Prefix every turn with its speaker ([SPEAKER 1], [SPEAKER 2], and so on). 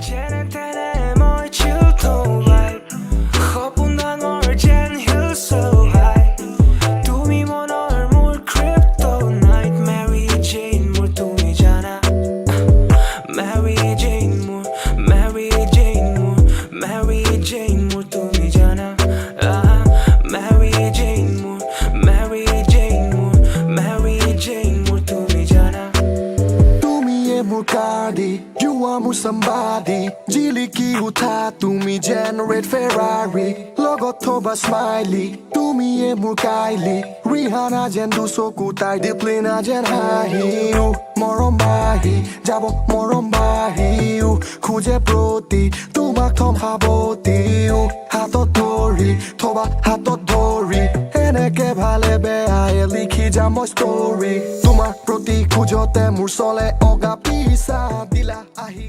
[SPEAKER 1] যেনে মই chill to vibe সপোন ডাঙৰ যেন hill so high তুমি মনৰ মোৰ kryptonite Mary Jane মোৰ তুমি জানা Mary Jane মোৰ Mary Jane মোৰ Mary Jane মোৰ তুমি জানা Mary Jane মোৰ Mary Jane মোৰ Mary Jane মোৰ তুমি জানা
[SPEAKER 2] তুমি এ মোৰ কাৰ্ডি You are মোৰ somebody জিলিকি উঠা তুমি যেন red Ferrari লগত থবা smiley তুমি এ মোৰ কাইলি ৰিহানা যেন দুচকু তাই ডিপ্লিনা যেন হাঁহি মৰম বাঢ়ি যাব মৰম বাঢ়ি খোজে প্ৰতি তোমাক থম সাৱতি হাতত ধৰি থবা হাতত ধৰি এনেকে ভালে বেয়াই লিখি যাম মই ষ্টৰি তোমাৰ প্ৰতি খোজতে মোৰ চলে অগা পিছা দিলা আহি